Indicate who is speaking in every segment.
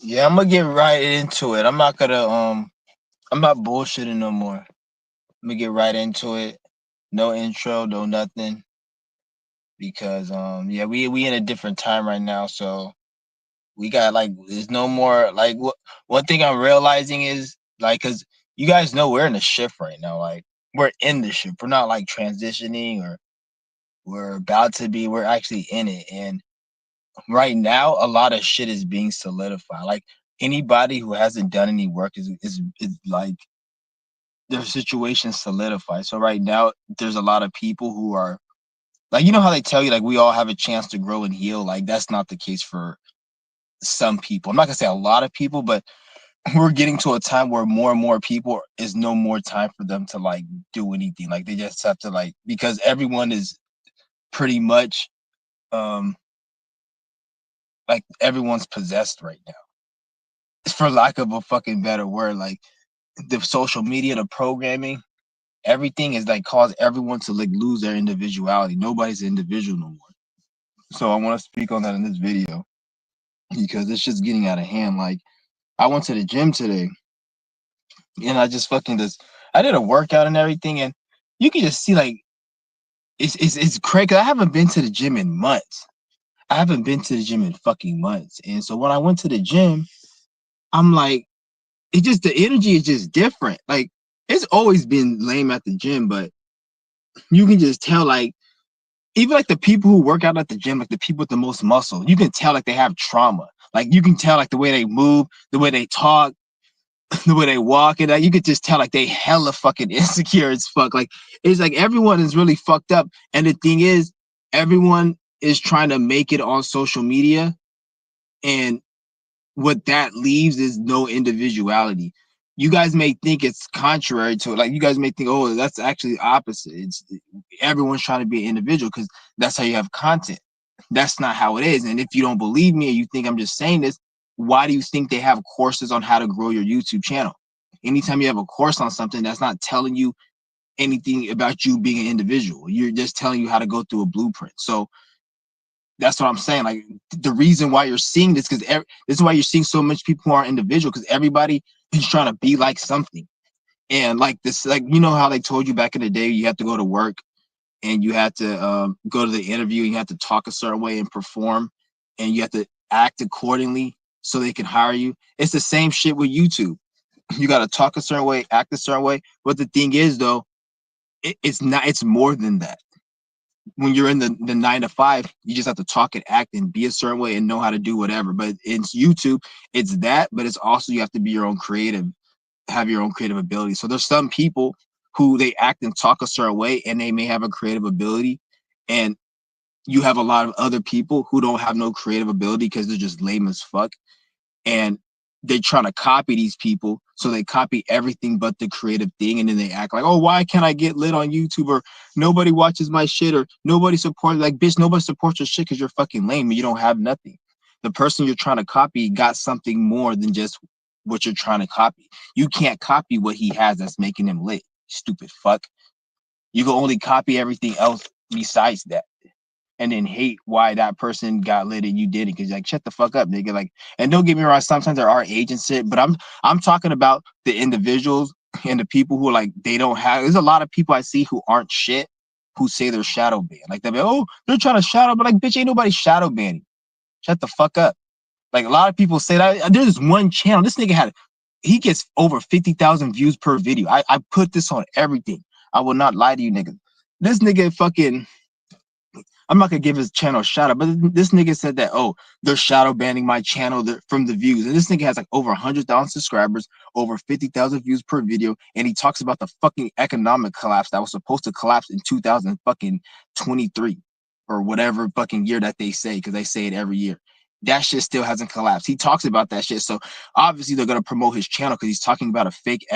Speaker 1: Yeah, I'm gonna get right into it. I'm not bullshitting no more. I'm gonna get right into it. No intro, no nothing. Because yeah, we in a different time right now, so we got like there's no more like one thing I'm realizing is like cause you guys know we're in a shift right now. Like we're in the shift. We're not like transitioning or we're about to be, we're actually in it. And right now a lot of shit is being solidified. Like anybody who hasn't done any work is like their situation solidified. So right now, there's a lot of people who are like, you know how they tell you like we all have a chance to grow and heal. Like that's not the case for some people. I'm not gonna say a lot of people, but we're getting to a time where more and more people is no more time for them to like do anything. Like they just have to like because everyone is pretty much um like everyone's possessed right now. For lack of a fucking better word, like the social media, the programming, everything is like cause everyone to like lose their individuality. Nobody's an individual no more. So I want to speak on that in this video because it's just getting out of hand. Like I went to the gym today and I just fucking just I did a workout and everything, and you can just see like it's crazy. I haven't been to the gym in months. I haven't been to the gym in fucking months, and so when I went to the gym, I'm like, it just the energy is just different. Like it's always been lame at the gym, but you can just tell like even like the people who work out at the gym, like the people with the most muscle, you can tell like they have trauma. Like you can tell like the way they move, the way they talk, the way they walk, and you could just tell like they hella fucking insecure as fuck. Like it's like everyone is really fucked up. And the thing is, everyone is trying to make it on social media, and what that leaves is no individuality. You guys may think it's contrary to it. Like you guys may think, oh, that's actually opposite. It's everyone's trying to be an individual because that's how you have content. That's not how it is. And if you don't believe me and you think I'm just saying this, why do you think they have courses on how to grow your YouTube channel? Anytime you have a course on something, that's not telling you anything about you being an individual. You're just telling you how to go through a blueprint. So that's what I'm saying. Like the reason why you're seeing this, because this is why you're seeing so much people who are individual, because everybody is trying to be like something. And like this, like you know how they told you back in the day, you had to go to work and you had to go to the interview and you had to talk a certain way and perform and you have to act accordingly so they can hire you. It's the same shit with YouTube. You got to talk a certain way, act a certain way. But the thing is, though, it's not. It's more than that. When you're in the 9 to 5, you just have to talk and act and be a certain way and know how to do whatever. But in YouTube, it's that, but it's also you have to be your own creative, have your own creative ability. So there's some people who they act and talk a certain way and they may have a creative ability, and you have a lot of other people who don't have no creative ability because they're just lame as fuck, and they're trying to copy these people, so they copy everything but the creative thing, and then they act like, oh, why can't I get lit on YouTube, or nobody watches my shit, or nobody supports, like, bitch, nobody supports your shit because you're fucking lame and you don't have nothing. The person you're trying to copy got something more than just what you're trying to copy. You can't copy what he has that's making him lit, stupid fuck. You can only copy everything else besides that, and then hate why that person got lit and you didn't, because like shut the fuck up, nigga. Like, and don't get me wrong, sometimes there are agents shit, but I'm talking about the individuals and the people who are like they don't have. There's a lot of people I see who aren't shit who say they're shadow banned. Like they're like, oh, they're trying to shadow, but like bitch, ain't nobody shadow banning. Shut the fuck up. Like a lot of people say that. There's this one channel. This nigga had he gets over 50,000 views per video. I put this on everything. I will not lie to you, nigga. This nigga fucking I'm not gonna give his channel a shout out, but this nigga said that, oh, they're shadow banning my channel from the views. And this nigga has like over 100,000 subscribers, over 50,000 views per video, and he talks about the fucking economic collapse that was supposed to collapse in 2000 fucking 23 or whatever fucking year that they say, because they say it every year. That shit still hasn't collapsed. He talks about that shit. So obviously they're gonna promote his channel because he's talking about a fake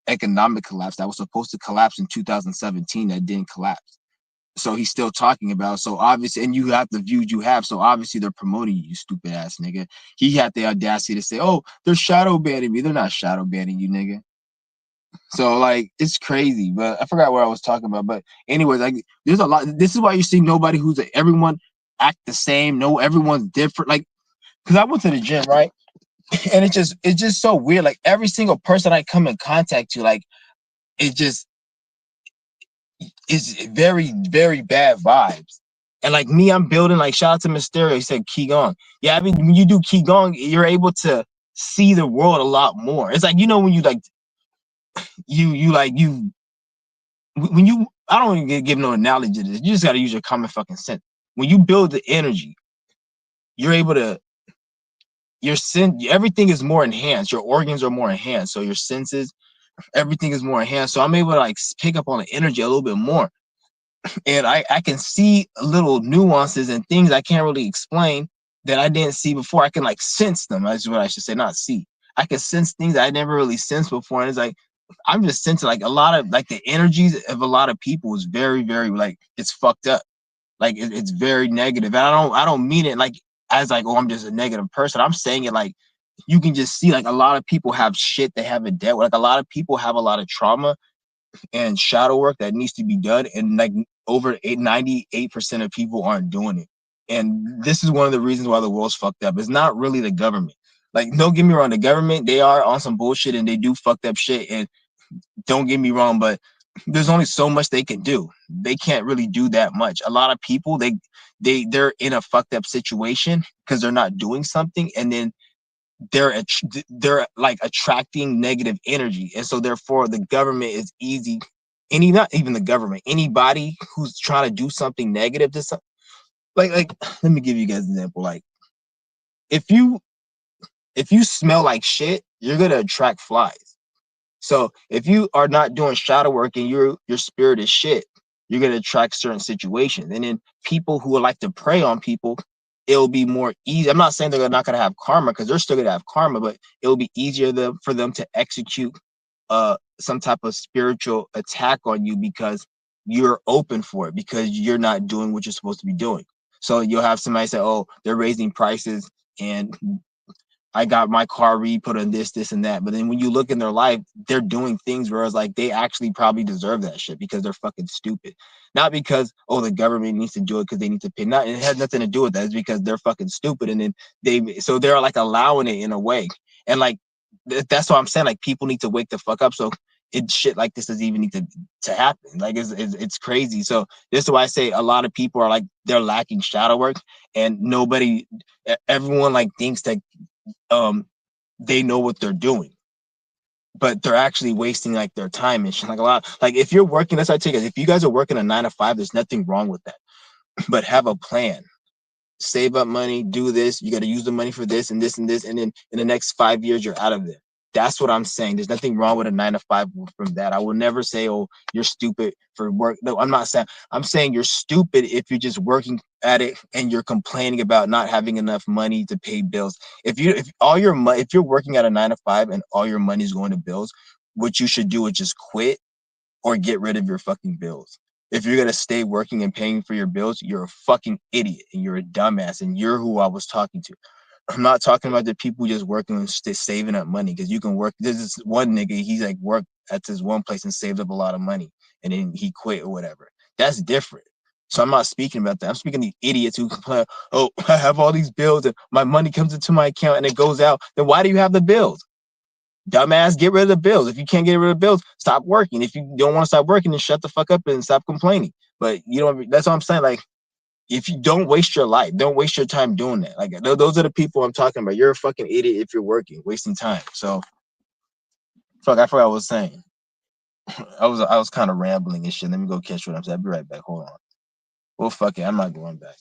Speaker 1: economic collapse that was supposed to collapse in 2017 that didn't collapse. So he's still talking about. So obviously, and you have the views you have. So obviously they're promoting you, stupid ass nigga. He had the audacity to say, "Oh, they're shadow banning me." They're not shadow banning you, nigga. So like, it's crazy. But I forgot what I was talking about. But anyways, like, there's a lot. This is why you see nobody who's everyone act the same. No, everyone's different. Like, because I went to the gym, right? And it's just so weird. Like every single person I come in contact to, like it just is very, very bad vibes. And like me, I'm building, like shout out to Mysterio, he said Qigong. Yeah, I mean when you do Qigong, you're able to see the world a lot more. It's like, when you like you like you when you I don't even give no analogy to this. You just gotta use your common fucking sense. When you build the energy, you're able to everything is more enhanced. Your organs are more enhanced. So your senses, everything is more enhanced. So I'm able to like pick up on the energy a little bit more. And I can see little nuances and things I can't really explain that I didn't see before. I can like sense them. That's what I should say, not see. I can sense things I never really sensed before. And it's like I'm just sensing like a lot of like the energies of a lot of people is very, very like it's fucked up. Like it's very negative. And I don't mean it like as like, oh, I'm just a negative person. I'm saying it like you can just see like a lot of people have shit they haven't dealt with. Like a lot of people have a lot of trauma and shadow work that needs to be done. And like over 98% of people aren't doing it. And this is one of the reasons why the world's fucked up. It's not really the government. Like, don't get me wrong, the government, they are on some bullshit and they do fucked up shit. And don't get me wrong, but there's only so much they can do. They can't really do that much. A lot of people, they're in a fucked up situation because they're not doing something, and then they're like attracting negative energy, and so therefore the government is easy. Not even the government, anybody who's trying to do something negative to some, like let me give you guys an example. Like if you smell like shit, you're gonna attract flies. So if you are not doing shadow work and your spirit is shit, you're gonna attract certain situations. And then people who would like to prey on people, it'll be more easy. I'm not saying they're not gonna have karma because they're still gonna have karma, but it'll be easier for them to execute some type of spiritual attack on you because you're open for it, because you're not doing what you're supposed to be doing. So you'll have somebody say, "Oh, they're raising prices and I got my car re-put on this, and that." But then when you look in their life, they're doing things where it's like they actually probably deserve that shit because they're fucking stupid. Not because, oh, the government needs to do it because they need to pay. Not, it has nothing to do with that. It's because they're fucking stupid. And then they're like allowing it in a way. And like, that's what I'm saying. Like people need to wake the fuck up. So shit like this doesn't even need to happen. Like it's crazy. So this is why I say a lot of people are like, they're lacking shadow work, and everyone like thinks that they know what they're doing, but they're actually wasting like their time and shit. Like a lot, like if you're working, that's what I take it. If you guys are working a 9 to 5, there's nothing wrong with that, but have a plan. Save up money, do this. You got to use the money for this and this and this, and then in the next 5 years, you're out of there. That's what I'm saying. There's nothing wrong with a 9 to 5 from that. I will never say, "Oh, you're stupid for work." No, I'm not saying. I'm saying you're stupid if you're just working at it and you're complaining about not having enough money to pay bills. If you're working at a 9 to 5 and all your money is going to bills, what you should do is just quit or get rid of your fucking bills. If you're gonna stay working and paying for your bills, you're a fucking idiot and you're a dumbass, and you're who I was talking to. I'm not talking about the people just working and saving up money, because you can work. There's this one nigga, he's like worked at this one place and saved up a lot of money, and then he quit or whatever. That's different. So I'm not speaking about that. I'm speaking to the idiots who complain, "Oh, I have all these bills and my money comes into my account and it goes out." Then why do you have the bills? Dumbass, get rid of the bills. If you can't get rid of the bills, stop working. If you don't want to stop working, then shut the fuck up and stop complaining. But you don't. That's what I'm saying. Like, if you don't waste your life, don't waste your time doing that. Like, those are the people I'm talking about. You're a fucking idiot if you're working, wasting time. So, fuck, I forgot what I was saying. I was kind of rambling and shit. Let me go catch what I'm saying. I'll be right back. Hold on. Well, fuck it. I'm not going back.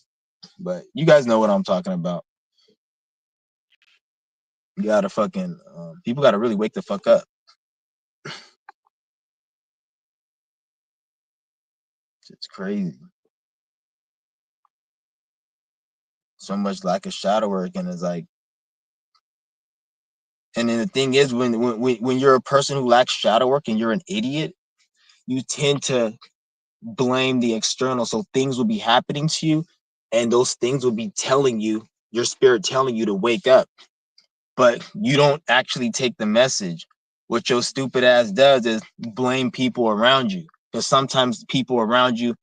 Speaker 1: But you guys know what I'm talking about. You gotta fucking people gotta really wake the fuck up. It's crazy. So much lack of shadow work, and it's like, and then the thing is, when you're a person who lacks shadow work and you're an idiot, you tend to blame the external. So things will be happening to you, and those things will be telling you, your spirit telling you to wake up, but you don't actually take the message. What your stupid ass does is blame people around you, because sometimes people around you,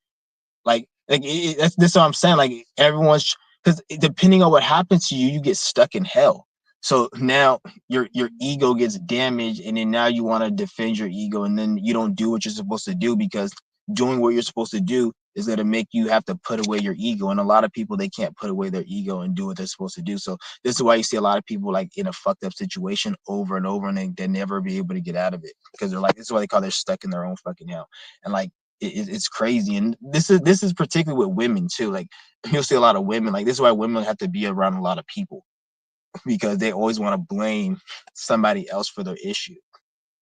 Speaker 1: that's what I'm saying. Like everyone's, because depending on what happens to you, you get stuck in hell. So now your ego gets damaged, and then now you want to defend your ego, and then you don't do what you're supposed to do, because doing what you're supposed to do is going to make you have to put away your ego. And a lot of people, they can't put away their ego and do what they're supposed to do. So this is why you see a lot of people like in a fucked up situation over and over, and they never be able to get out of it, because they're like, this is why they call they're stuck in their own fucking hell. And like it's crazy. And this is particularly with women too. Like you'll see a lot of women, like this is why women have to be around a lot of people, because they always want to blame somebody else for their issue.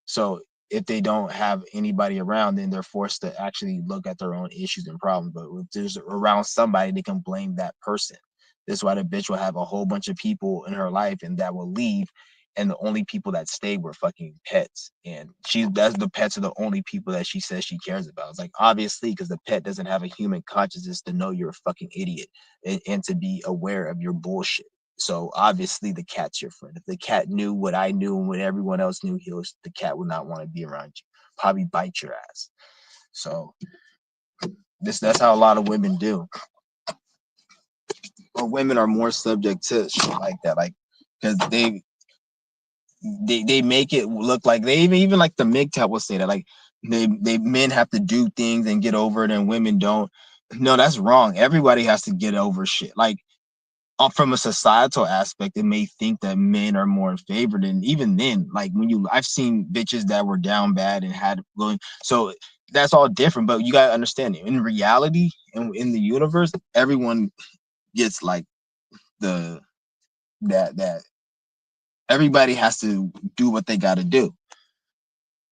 Speaker 1: So if they don't have anybody around, then they're forced to actually look at their own issues and problems. But if there's around somebody, they can blame that person. That's why the bitch will have a whole bunch of people in her life, and that will leave. And the only people that stay were fucking pets. And that's the pets are the only people that she says she cares about. It's like, obviously, because the pet doesn't have a human consciousness to know you're a fucking idiot, and to be aware of your bullshit. So obviously the cat's your friend. If the cat knew what I knew and what everyone else knew, the cat would not want to be around you. Probably bite your ass. So that's how a lot of women do. Or women are more subject to shit like that. Like, because they make it look like, they even like the MGTOW will say that, like, they men have to do things and get over it, and women don't. No, that's wrong. Everybody has to get over shit. Like, from a societal aspect, it may think that men are more favored. And even then, like, I've seen bitches that were down bad and had going. So that's all different. But you gotta understand, in reality and in the universe, everyone gets like the that everybody has to do what they got to do.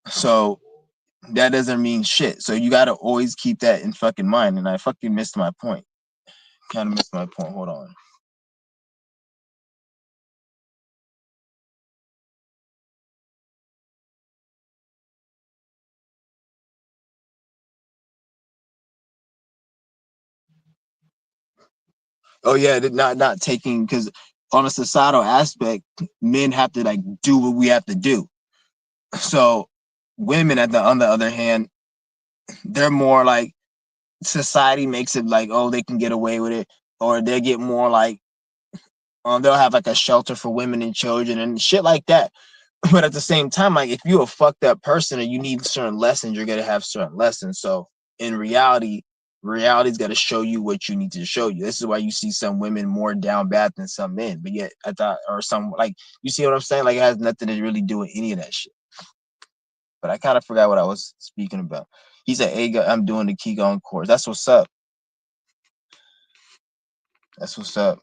Speaker 1: So that doesn't mean shit. So you got to always keep that in fucking mind. And I fucking missed my point. Kind of missed my point. Hold on. Oh yeah, not taking, because on a societal aspect, men have to like do what we have to do. So women, on the other hand, they're more like, society makes it like, oh, they can get away with it, or they get more like, they'll have like a shelter for women and children and shit like that. But at the same time, like, if you're a fucked up person and you need certain lessons, you're gonna have certain lessons. So in reality, reality's got to show you what you need to show you. This is why you see some women more down bad than some men. But yet I thought, or some, like, you see what I'm saying? Like, it has nothing to really do with any of that shit. But I kind of forgot what I was speaking about. He said, hey, I'm doing the Qigong course. That's what's up. That's what's up.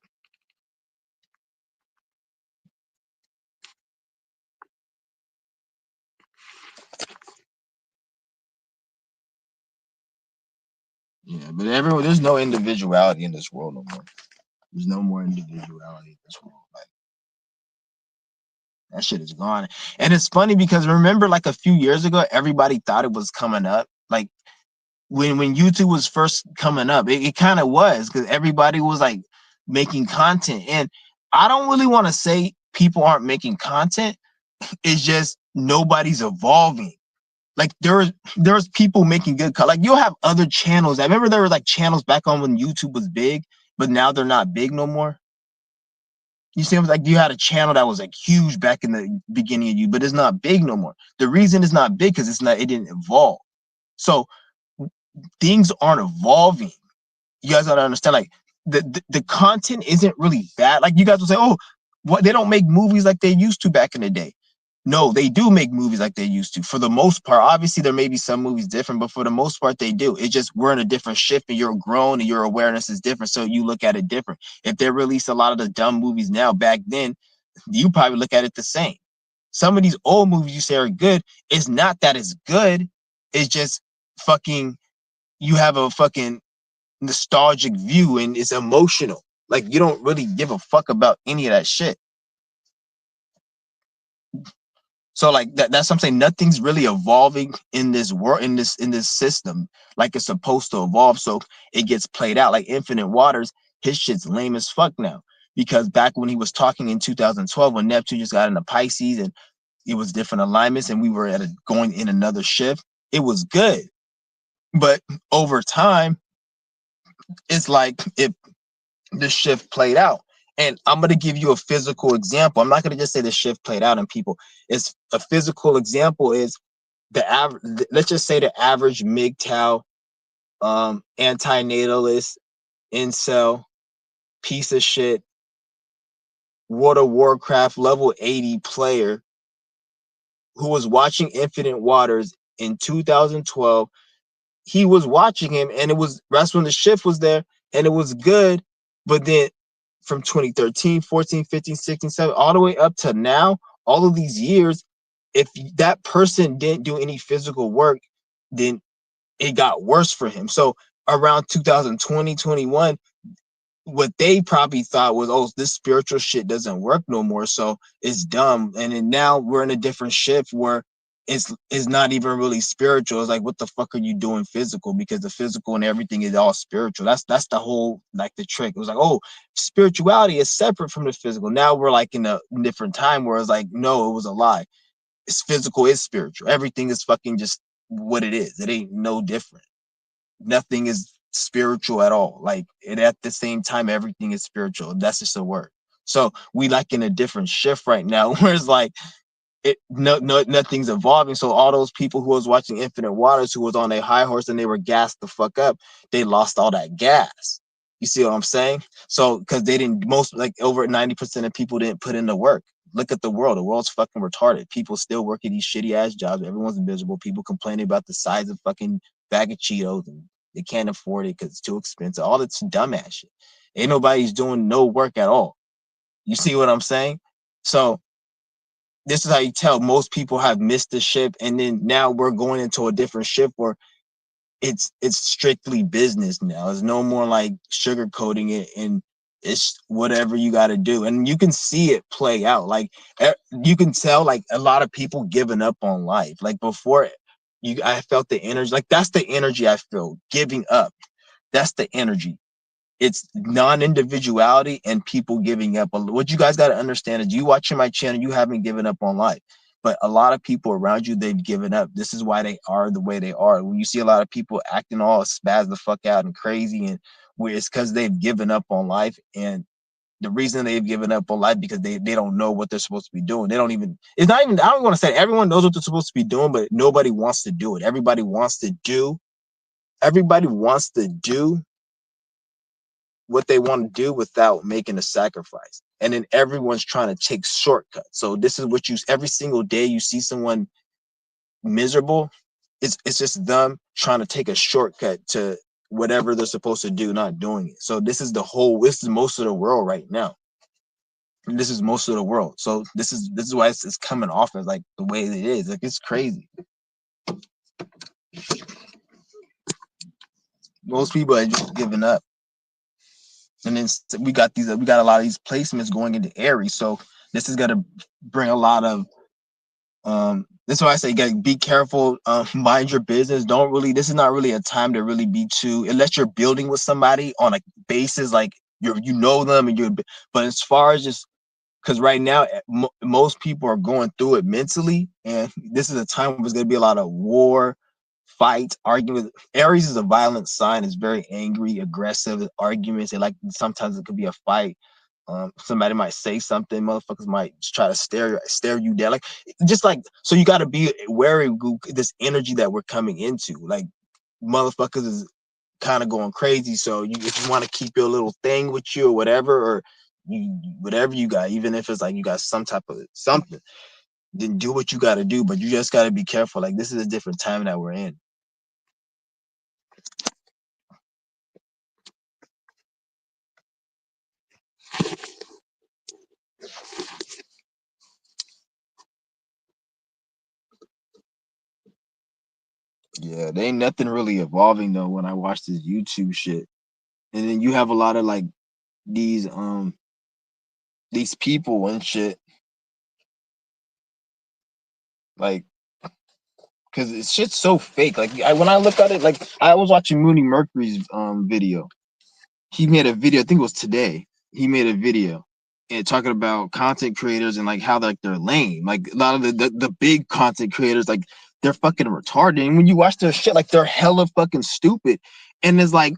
Speaker 1: Yeah, but everyone, there's no individuality in this world no more. There's no more individuality in this world. Like, that shit is gone. And it's funny because remember, like a few years ago, everybody thought it was coming up. Like when YouTube was first coming up, it kind of was, because everybody was like making content. And I don't really want to say people aren't making content. It's just nobody's evolving. Like there's people making good like you'll have other channels. I remember there were like channels back on when YouTube was big, but now they're not big no more. You see, like you had a channel that was like huge back in the beginning of you, but it's not big no more. The reason it's not big because it didn't evolve. So things aren't evolving. You guys gotta understand, like the content isn't really bad. Like you guys will say, oh, what, they don't make movies like they used to back in the day. No, they do make movies like they used to. For the most part, obviously there may be some movies different, but for the most part they do. It's just we're in a different shift, and you're grown and your awareness is different, so you look at it different. If they release a lot of the dumb movies now, back then, you probably look at it the same. Some of these old movies you say are good, it's not that it's good. It's just fucking, you have a fucking nostalgic view and it's emotional. Like you don't really give a fuck about any of that shit. So like that's what I'm saying. Nothing's really evolving in this world, in this system, like it's supposed to evolve. So it gets played out. Like Infinite Waters, his shit's lame as fuck now. Because back when he was talking in 2012, when Neptune just got into Pisces and it was different alignments, and we were going in another shift, it was good. But over time, it's like the shift played out. And I'm gonna give you a physical example. I'm not gonna just say the shift played out in people. It's a physical example is the average. Let's just say the average MGTOW, antinatalist, incel, piece of shit, World of Warcraft level 80 player who was watching Infinite Waters in 2012. He was watching him, and that's when the shift was there, and it was good. But then from 2013, 14, 15, 16, 17, all the way up to now, all of these years, if that person didn't do any physical work, then it got worse for him. So around 2020, 21, what they probably thought was, oh, this spiritual shit doesn't work no more, so it's dumb. And then now we're in a different shift where it's not even really spiritual. It's like, what the fuck are you doing physical? Because the physical and everything is all spiritual. That's the whole, like, the trick. It was like, oh, spirituality is separate from the physical. Now we're like in a different time where it's like, no, it was a lie. It's physical is spiritual. Everything is fucking just what it is. It ain't no different. Nothing is spiritual at all. Like, and at the same time, everything is spiritual. That's just a word. So we like in a different shift right now, where it's like nothing's evolving. So all those people who was watching Infinite Waters, who was on a high horse and they were gassed the fuck up, they lost all that gas. You see what I'm saying? So because they didn't, most, like, over 90% of people didn't put in the work. Look at the world. The world's fucking retarded. People still working these shitty ass jobs. Everyone's miserable. People complaining about the size of fucking bag of Cheetos, and they can't afford it because it's too expensive. All this dumbass shit. Ain't nobody's doing no work at all. You see what I'm saying? So this is how you tell most people have missed the ship, and then now we're going into a different ship where it's strictly business now. It's no more like sugarcoating it, and it's whatever you got to do, and you can see it play out. Like, you can tell, like, a lot of people giving up on life. Like, before, I felt the energy. Like, that's the energy I feel, giving up. That's the energy. It's non-individuality and people giving up. What you guys got to understand is, you watching my channel, you haven't given up on life, but a lot of people around you, they've given up. This is why they are the way they are. When you see a lot of people acting all spaz the fuck out and crazy, and where it's because they've given up on life. And the reason they've given up on life, because they don't know what they're supposed to be doing. They don't even, it's not even, I don't want to say everyone knows what they're supposed to be doing, but nobody wants to do it. Everybody wants to do what they want to do without making a sacrifice. And then everyone's trying to take shortcuts. So this is what every single day you see someone miserable, it's just them trying to take a shortcut to whatever they're supposed to do, not doing it. So this is most of the world right now. This is most of the world. So this is why it's coming off as like the way it is. Like, it's crazy. Most people are just giving up. And then we got a lot of these placements going into Aries. So this is gonna bring a lot of that's why I say, you gotta be careful, mind your business. This is not really a time to really be too, unless you're building with somebody on a basis, like you know them, and but as far as just, because right now most people are going through it mentally, and this is a time where there's going to be a lot of war, fight, argument. Aries is a violent sign. It's very angry, aggressive arguments, and, like, sometimes it could be a fight. Somebody might say something, motherfuckers might try to stare you down, like, just like, so you got to be wary of this energy that we're coming into. Like, motherfuckers is kind of going crazy. So if you want to keep your little thing with you or whatever, or whatever you got, even if it's like you got some type of something, then do what you got to do. But you just got to be careful. Like, this is a different time that we're in. Yeah, there ain't nothing really evolving though when I watch this YouTube shit. And then you have a lot of, like, these people and shit, like, because it's shit's so fake. Like, when I look at it, like, I was watching Mooney Mercury's video. He made a video, I think it was today. He made a video and talking about content creators and, like, how, like, they're lame. Like, a lot of the big content creators, like, they're fucking retarded. And when you watch their shit, like, they're hella fucking stupid. And it's like,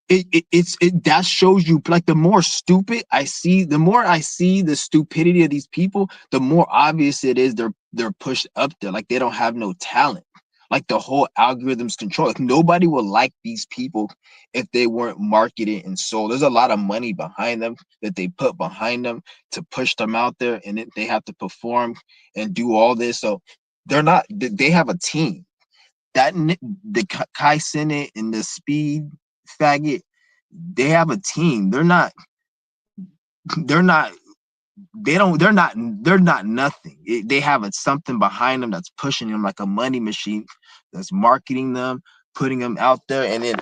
Speaker 1: That shows you, like, the more stupid I see, the more I see the stupidity of these people, the more obvious it is they're pushed up there. Like, they don't have no talent. Like, the whole algorithm's control. Like, nobody would like these people if they weren't marketed and sold. There's a lot of money behind them that they put behind them to push them out there, and they have to perform and do all this. So they're not. They have a team. The Kai Cenat and the Speed faggot, they have a team. They're not they don't they're not nothing. They have something behind them that's pushing them, like a money machine, that's marketing them, putting them out there, and then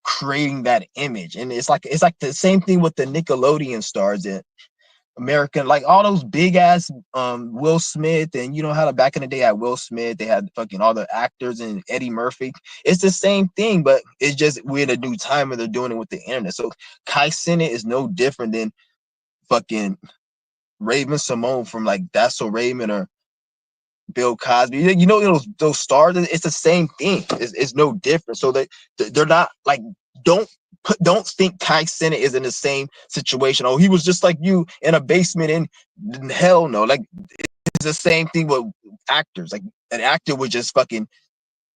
Speaker 1: creating that image. And it's like the same thing with the Nickelodeon stars in American, like all those big ass Will Smith, and you know how back in the day at Will Smith they had fucking all the actors and Eddie Murphy. It's the same thing, but it's just we're in a new time and they're doing it with the internet. So Kai Cenat is no different than fucking Raven Simone from like That's So Raven or Bill Cosby. You know those stars. It's the same thing. It's no different. So they're not like, don't think Kai Cenat is in the same situation. Oh, he was just like you in a basement. In hell no. Like, it's the same thing with actors. Like, an actor was just fucking.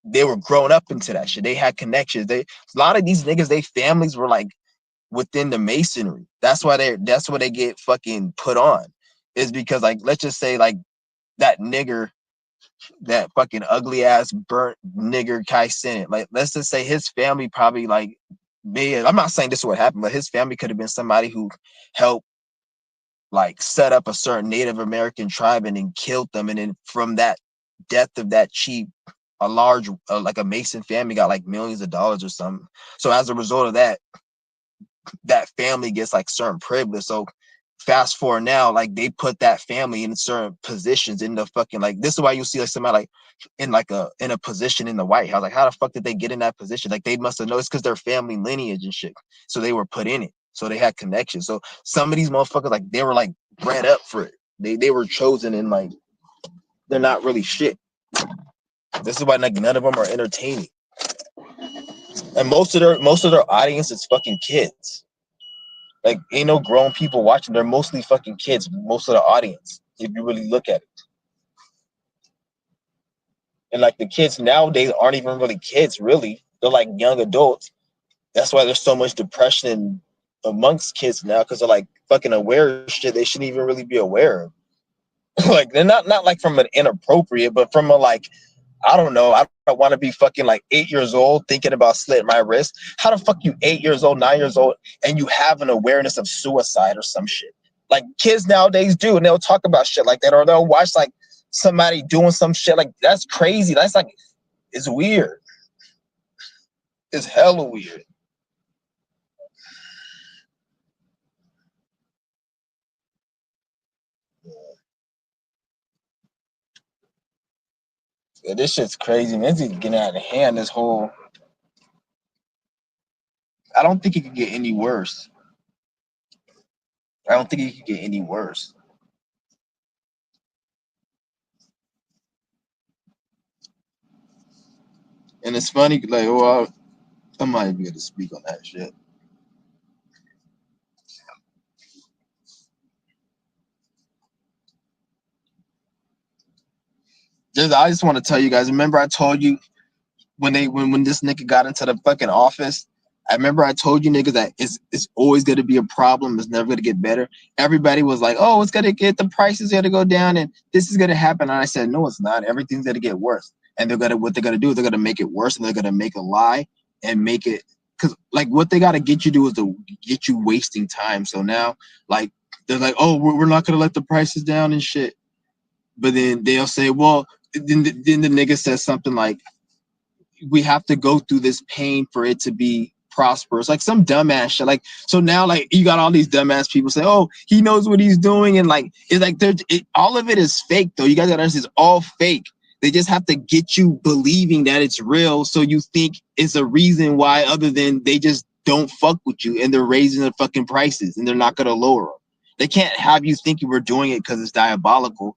Speaker 1: They were growing up into that shit. They had connections. A lot of these niggas, they families were like within the masonry. That's why they get fucking put on. Is because, like, let's just say like that nigger, that fucking ugly ass burnt nigger Kai Cenat. Like, let's just say his family probably like man, I'm not saying this is what happened, but his family could have been somebody who helped like set up a certain Native American tribe and then killed them, and then from that death of that chief, a large like a Mason family got like millions of dollars or something. So as a result of that, that family gets like certain privilege. So fast forward now, like they put that family in certain positions in the fucking, like, this is why you see like somebody like in a position in the White House. Like, how the fuck did they get in that position? Like, they must have noticed because their family lineage and shit. So they were put in it. So they had connections. So some of these motherfuckers, like, they were like bred up for it. They were chosen, and like they're not really shit. This is why like none of them are entertaining. And most of their audience is fucking kids. Like, ain't no grown people watching. They're mostly fucking kids, most of the audience, if you really look at it. And like the kids nowadays aren't even really kids, really. They're like young adults. That's why there's so much depression amongst kids now, because they're like fucking aware of shit they shouldn't even really be aware of. Like, they're not like from an inappropriate, but from a like, I don't know. I don't want to be fucking like 8 years old thinking about slitting my wrist. How the fuck you 8 years old, 9 years old, and you have an awareness of suicide or some shit? Like, kids nowadays do, and they'll talk about shit like that, or they'll watch like somebody doing some shit like that's crazy. That's like, it's weird. It's hella weird. Yeah, this shit's crazy, man. It's getting out of hand. This whole, I don't think it could get any worse. I don't think it could get any worse. And it's funny, like, well, I'm not even gonna speak on that shit. I just want to tell you guys. Remember, I told you when this nigga got into the fucking office. I remember I told you niggas that it's always gonna be a problem. It's never gonna get better. Everybody was like, "Oh, it's gonna get the prices gonna go down, and this is gonna happen." And I said, "No, it's not. Everything's gonna get worse." And what they're gonna do is they're gonna make it worse, and they're gonna make a lie and make it, because like what they gotta get you to do is to get you wasting time. So now, like, they're like, "Oh, we're not gonna let the prices down and shit," but then they'll say, "Well," then the nigga says something like, "We have to go through this pain for it to be prosperous," like some dumbass shit. Like, so now, like, you got all these dumbass people say, "Oh, he knows what he's doing," and like it's like all of it is fake though. You guys gotta understand, it's all fake. They just have to get you believing that it's real, so you think it's a reason why, other than they just don't fuck with you and they're raising the fucking prices and they're not gonna lower them. They can't have you think you were doing it because it's diabolical.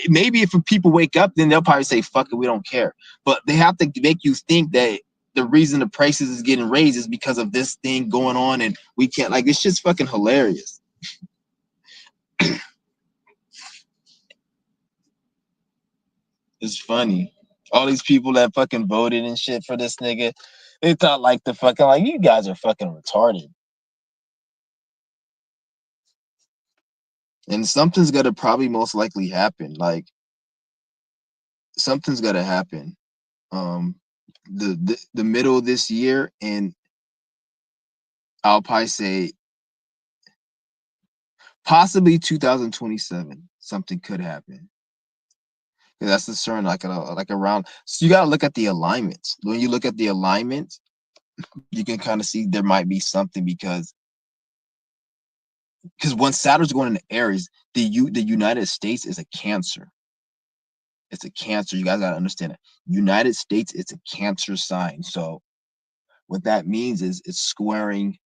Speaker 1: Maybe if people wake up, then they'll probably say, "Fuck it, we don't care." But they have to make you think that the reason the prices is getting raised is because of this thing going on, and we can't, like, this shit's fucking hilarious. It's funny. All these people that fucking voted and shit for this nigga, they thought like the fucking, like, you guys are fucking retarded. And something's gonna probably most likely happen. Like, something's gonna happen. Um, the middle of this year, and I'll probably say possibly 2027, something could happen. That's the certain, like around. So you gotta look at the alignments. When you look at the alignments, you can kind of see there might be something, because when Saturn's going into Aries, the United States is a Cancer. It's a Cancer. You guys gotta understand it. United States, it's a Cancer sign. So what that means is it's squaring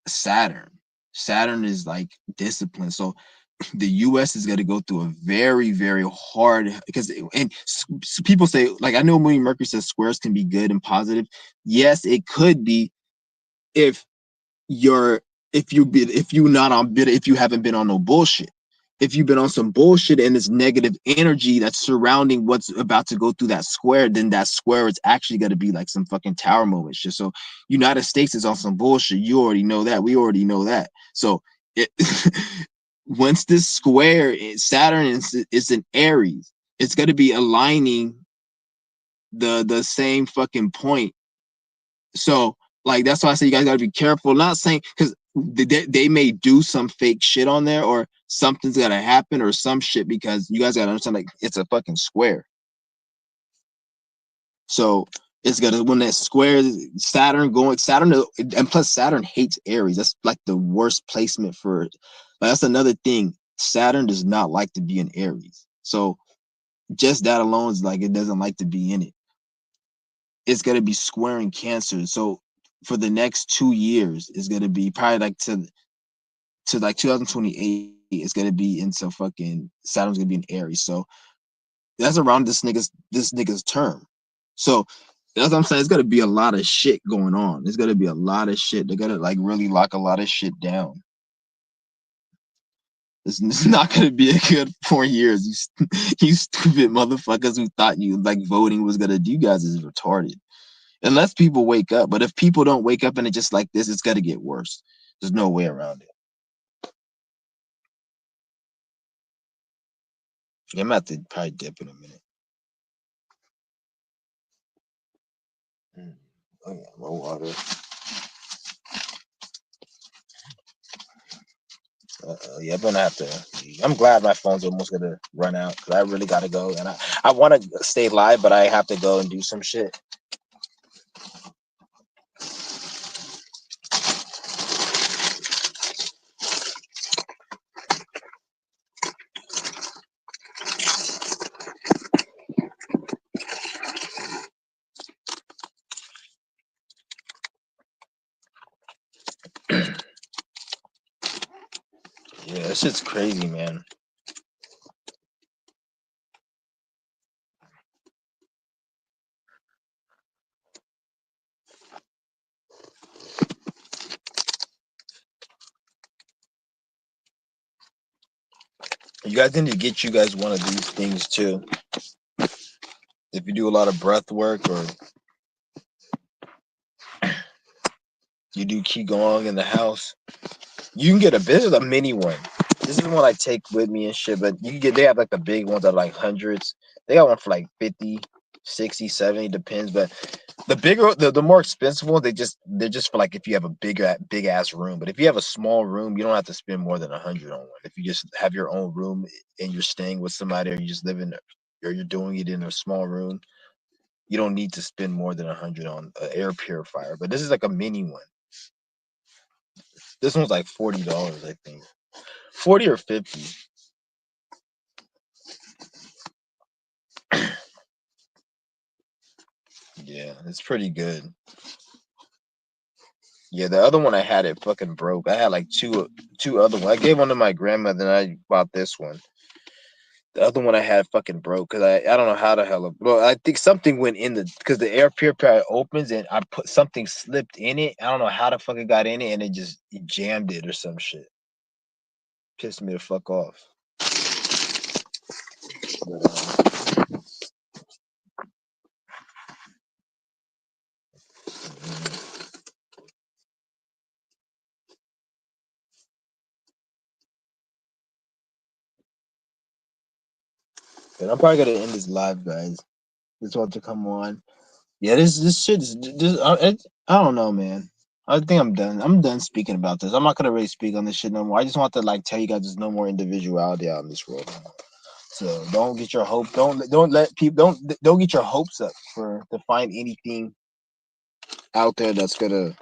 Speaker 1: Saturn. Saturn is like discipline. So the U.S. is going to go through a very, very hard, because, and people say, like, I know Moon Mercury says squares can be good and positive. Yes, it could be if you're if you not on bitter, if you haven't been on no bullshit. If you've been on some bullshit and this negative energy that's surrounding what's about to go through that square, then that square is actually going to be like some fucking tower moment shit. So United States is on some bullshit. You already know that. We already know that. So it once this square, Saturn is in Aries, it's going to be aligning the same fucking point. So, like, that's why I say you guys got to be careful. Not saying because they may do some fake shit on there, or something's got to happen or some shit, because you guys got to understand, like, it's a fucking square. So it's gonna, when that square, Saturn, and plus Saturn hates Aries. That's like the worst placement for it. Like, that's another thing. Saturn does not like to be in Aries. So just that alone is like, it doesn't like to be in it. It's gonna be squaring Cancer. So for the next 2 years, it's gonna be probably like to like 2028. It's gonna be into fucking, Saturn's gonna be in Aries. So that's around this nigga's term. So that's what I'm saying. It's gonna be a lot of shit going on. There's gonna be a lot of shit. They're gonna like really lock a lot of shit down. It's not gonna be a good 4 years. You stupid motherfuckers who thought you like voting was gonna do, you guys is retarded. Unless people wake up. But if people don't wake up and it's just like this, it's gonna get worse. There's no way around it. I'm about to probably dip in a minute. Oh yeah, more water. Yeah, I'm gonna have to. I'm glad my phone's almost gonna run out, because I really gotta go, and I want to stay live, but I have to go and do some shit. Yeah, that shit's crazy, man. You guys need to get you guys one of these things too. If you do a lot of breath work, or you do qigong in the house, you can get this is a mini one. This is one I take with me and shit, but you can get, they have like the big ones that are like hundreds. They got one for like 50, 60, 70, depends. But the bigger, the more expensive ones, they're just for like if you have a big ass room. But if you have a small room, you don't have to spend more than 100 on one. If you just have your own room and you're staying with somebody, or you just live in, or you're doing it in a small room, you don't need to spend more than 100 on an air purifier. But this is like a mini one. This one's like $40, I think, 40 or 50. Yeah, it's pretty good. Yeah, the other one I had, it fucking broke. I had like two other ones. I gave one to my grandmother, and I bought this one. The other one I had fucking broke because I don't know how the hell. Well, I think something went in the because the air purifier opens and I put something slipped in it. I don't know how the fuck it got in it and it jammed it or some shit. Pissed me the fuck off. But, but I'm probably gonna end this live, guys. Just want to come on. Yeah, this shit is this. I don't know, man. I think I'm done. I'm done speaking about this. I'm not gonna really speak on this shit no more. I just want to like tell you guys there's no more individuality out in this world. So don't get your hope. Don't let people don't get your hopes up for to find anything out there that's gonna.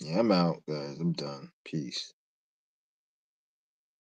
Speaker 1: Yeah, I'm out, guys. I'm done. Peace.